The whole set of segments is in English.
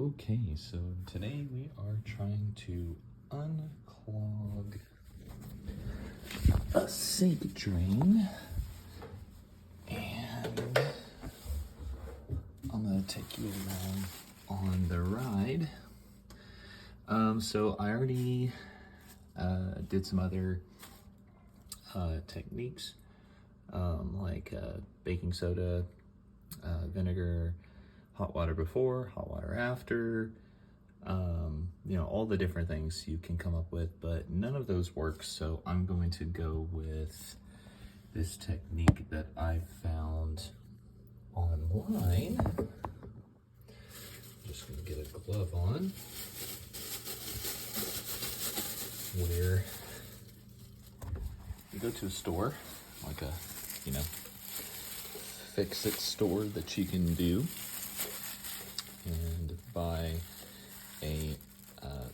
Okay, so today we are trying to unclog a sink drain, and I'm gonna take you along on the ride. So I already did some other techniques, like baking soda, vinegar, hot water before, hot water after, all the different things you can come up with, but none of those work. So I'm going to go with this technique that I found online. I'm just going to get a glove on, where you go to a store, like a, fix-it store that you can do, and buy a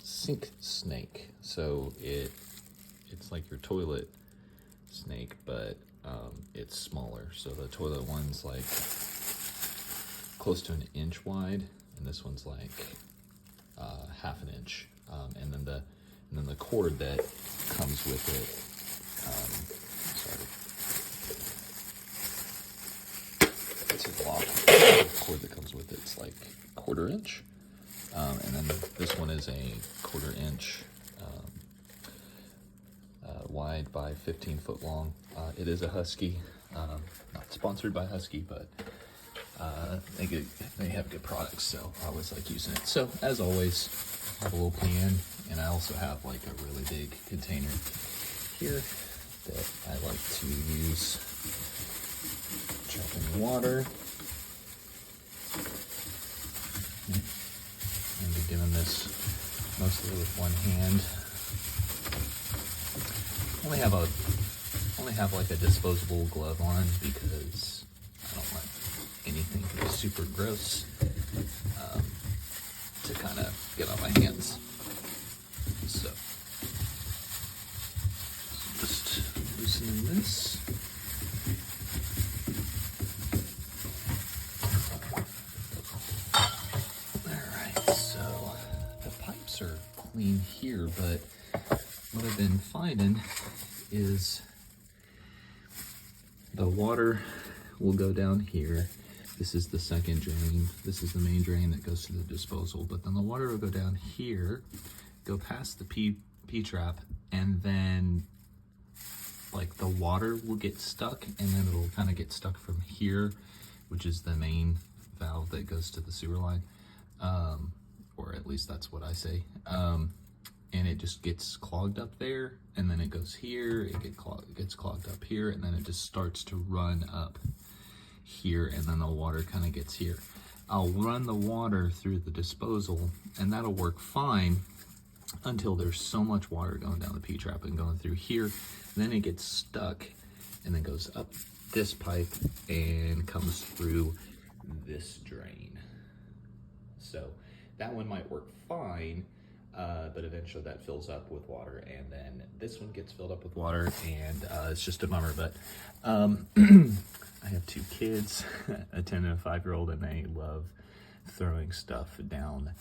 sink snake. So it's like your toilet snake, but it's smaller. So the toilet one's like close to an inch wide, and this one's like half an inch. And then the cord that comes with it. It's a block. The cord that comes with it's like 1/4 inch, and then this one is a 1/4 inch wide by 15 foot long. It is a Husky, not sponsored by Husky, but they have good products, so I always like using it. So as always, I have a little pan, and I also have like a really big container here that I like to use. Chuck in water. I'm be doing this mostly with one hand. Only have like a disposable glove on because I don't want anything super gross to kind of get on my hands. So just loosening this. Are clean here, but what I've been finding is the water will go down here. This is the second drain. This is the main drain that goes to the disposal, but then the water will go down here, go past the P-trap, and then like the water will get stuck, and then it'll kind of get stuck from here, which is the main valve that goes to the sewer line. Or at least that's what I say. And it just gets clogged up there, and then it goes here, it gets clogged up here, and then it just starts to run up here, and then the water kind of gets here. I'll run the water through the disposal, and that'll work fine until there's so much water going down the P-trap and going through here. Then it gets stuck, and then goes up this pipe and comes through this drain. So that one might work fine, but eventually that fills up with water, and then this one gets filled up with water, and it's just a bummer. But I have 2 kids, a 10 and a 5-year-old, and they love throwing stuff down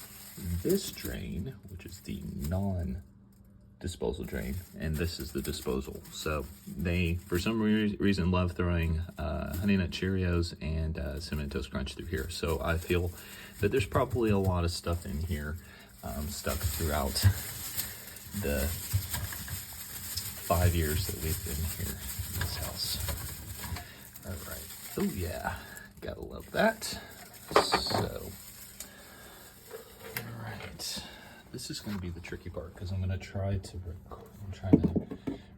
this drain, which is the non-disposal drain, and this is the disposal. So they, for some reason, love throwing Honey Nut Cheerios and Cinnamon Toast Crunch through here. So I feel that there's probably a lot of stuff in here stuck throughout the 5 years that we've been here in this house. All right. Oh yeah, gotta love that. So, all right. This is going to be the tricky part because I'm going to try to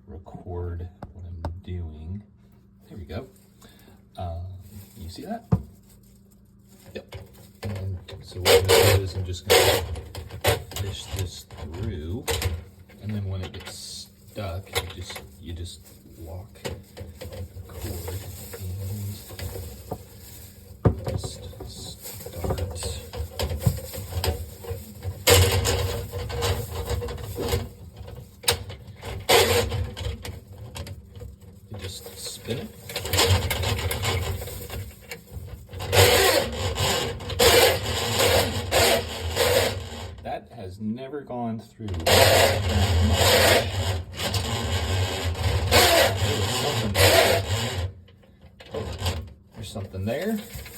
record what I'm doing. There we go. You see that? Yep. And so what I'm going to do is I'm just going to fish this through, and then when it gets stuck, you just lock the cord and just start. You just spin it. has never gone through. There's something there.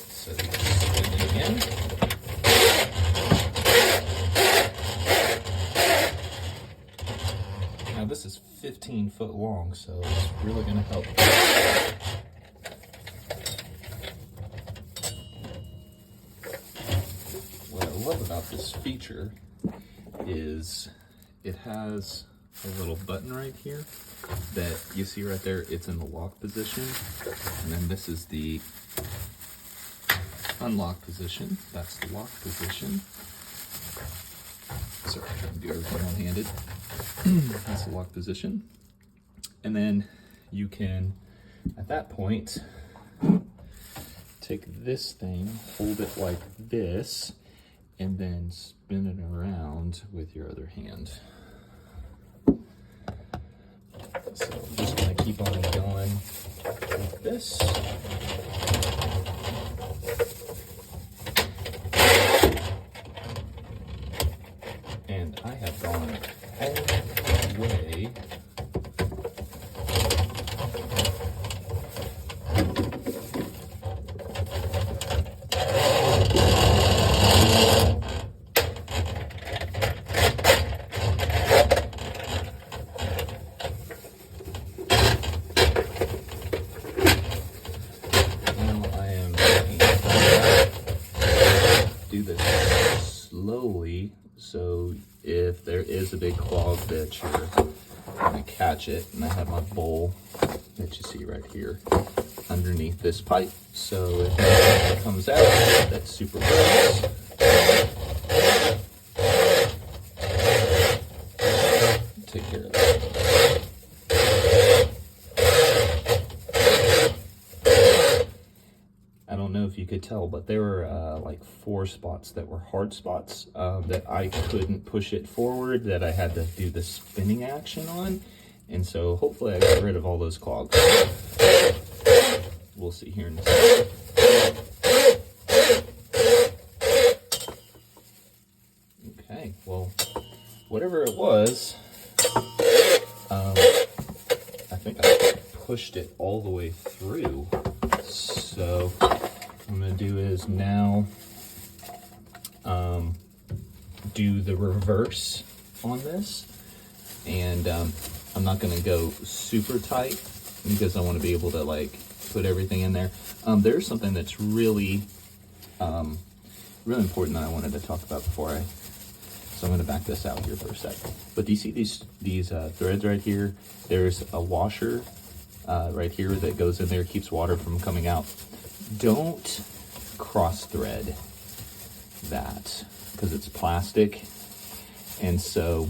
So you can spin it again. Now this is 15 foot long, so it's really going to help. What I love about this feature is it has a little button right here that you see right there. It's in the lock position, and then this is the unlock position. That's the lock position. Sorry, I'm trying to do everything one-handed. That's the lock position. And then you can, at that point, take this thing, hold it like this, and then spin it around with your other hand. So I'm just going to keep on going like this. And I have gone all the way do this slowly, so if there is a big clog that you're gonna catch it, and I have my bowl that you see right here underneath this pipe, so if it comes out, that's super gross. Take care of that. I don't know if you could tell, but there were like 4 spots that were hard spots that I couldn't push it forward, that I had to do the spinning action on. And so hopefully I got rid of all those clogs. We'll see here in a second. Okay, well, whatever it was, I think I pushed it all the way through. So what I'm going to do is now do the reverse on this, and I'm not going to go super tight because I want to be able to like put everything in there. There's something that's really really important that I wanted to talk about before so I'm going to back this out here for a sec. But do you see these threads right here? There's a washer right here that goes in there, keeps water from coming out. Don't cross thread that because it's plastic, and so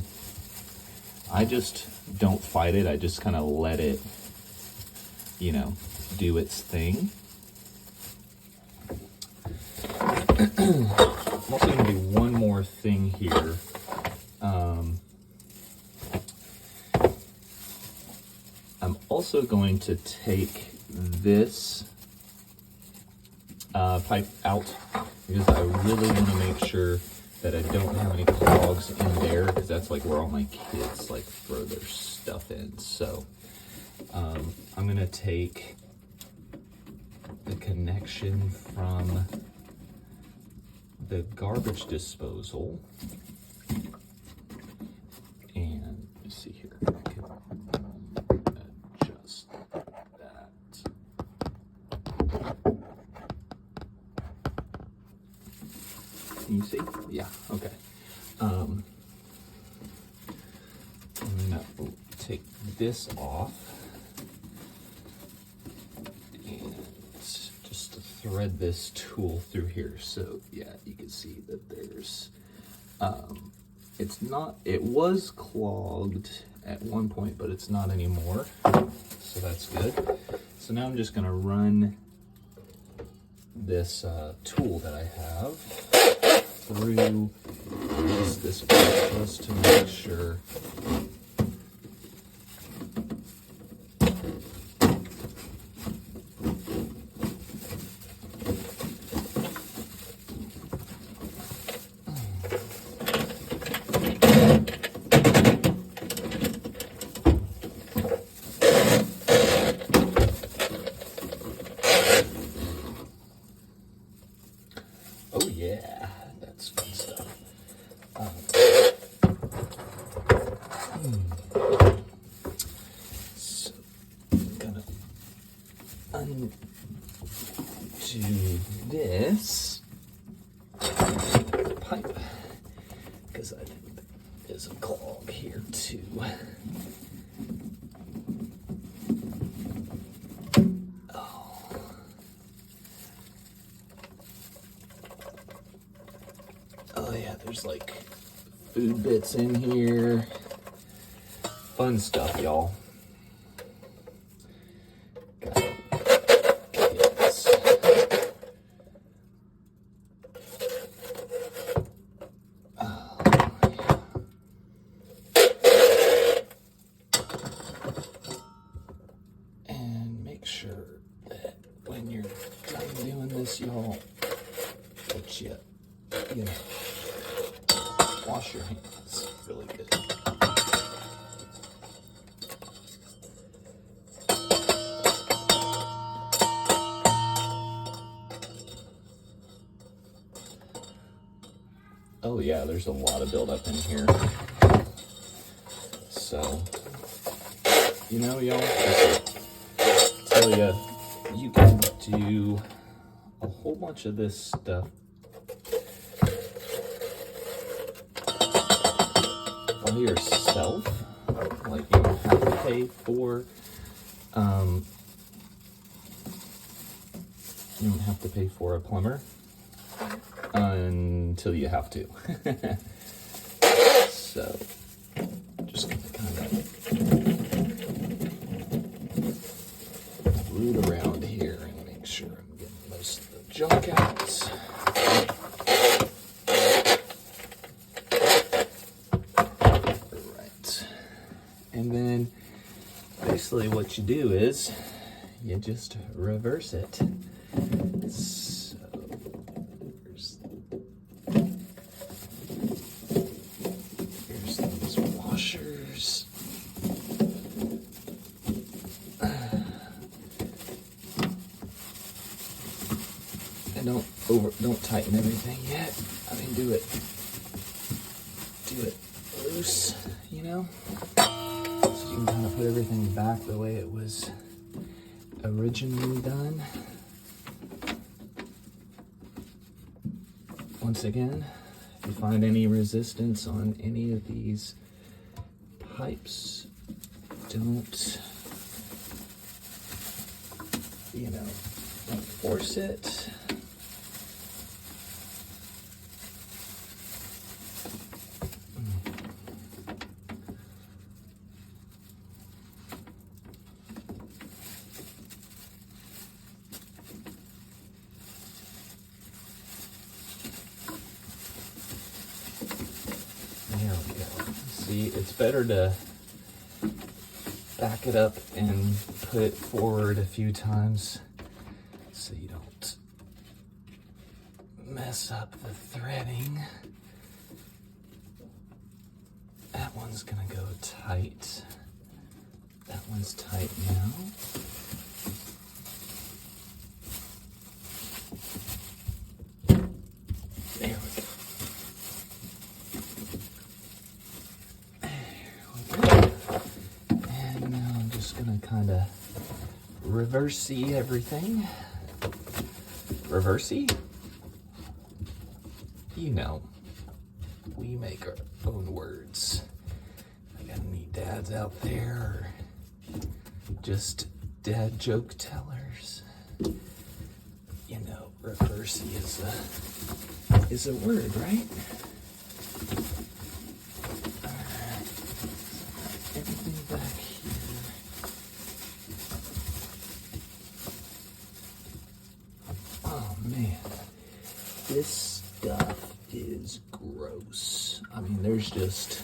I just don't fight it. I just kind of let it, you know, do its thing. I'm also going to do one more thing here. I'm also going to take this pipe out because I really want to make sure that I don't have any clogs in there, because that's like where all my kids like throw their stuff in. So I'm going to take the connection from the garbage disposal, and let's see here, I can adjust that. Can you see? Yeah, okay. I'm gonna take this off and just to thread this tool through here. So yeah, you can see that there's it was clogged at one point, but it's not anymore, so that's good. So now I'm just gonna run this tool that I have through this part just to make sure Oh yeah, that's fun stuff. So I'm gonna undo this pipe because I think there's a clog here too. Oh yeah, there's like food bits in here. Fun stuff, y'all. And make sure that when you're done doing this, y'all, that you know, wash your hands really good. Oh yeah, there's a lot of buildup in here. So, you know, y'all, I tell you, you can do a whole bunch of this stuff by yourself. Like, you don't have to pay for, you don't have to pay for a plumber until you have to. So, just gonna kind of root around here and make sure I'm getting most of the junk out. Right. And then basically what you do is you just reverse it. So here's those washers. And don't tighten everything yet. I mean, do it loose, you know? So you can kind of put everything back the way it was originally done. Once again, if you find any resistance on any of these pipes, don't, you know, don't force it. There we go. See, it's better to back it up and put it forward a few times so you don't mess up the threading. That one's gonna go tight. That one's tight now. There we go. And now I'm just gonna kind of reverse-y everything. Reverse-y? You know, we make our own words. I got any dads out there, or just dad joke tellers? You know, reverse-y is a word, right? Alright, everything back here. Oh man, this stuff is gross. I mean, there's just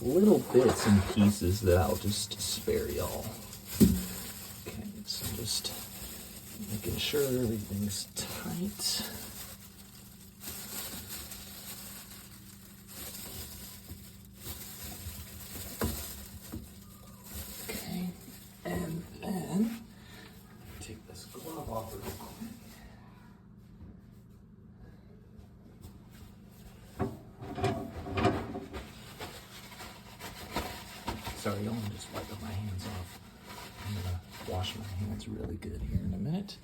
little bits and pieces that I'll just spare y'all. Okay, so just making sure everything's tight. Okay, and then take this glove off real quick. just wiping my hands off. I'm gonna wash my hands really good here in a minute.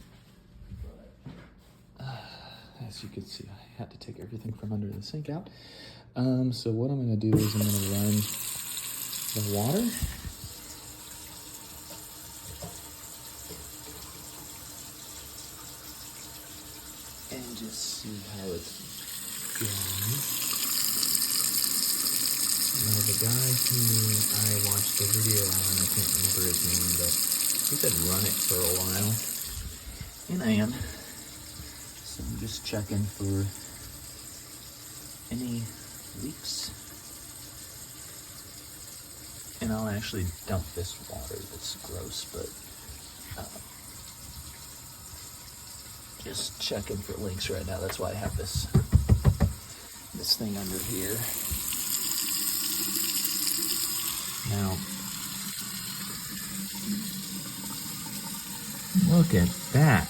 As you can see, I had to take everything from under the sink out. So what I'm gonna do is I'm gonna run the water. And just see how it's going. Now the guy who I watched the video on, I can't remember his name, but he said run it for a while. And I am. So I'm just checking for any leaks. And I'll actually dump this water that's gross, but just checking for leaks right now. That's why I have this thing under here. Now, look at that.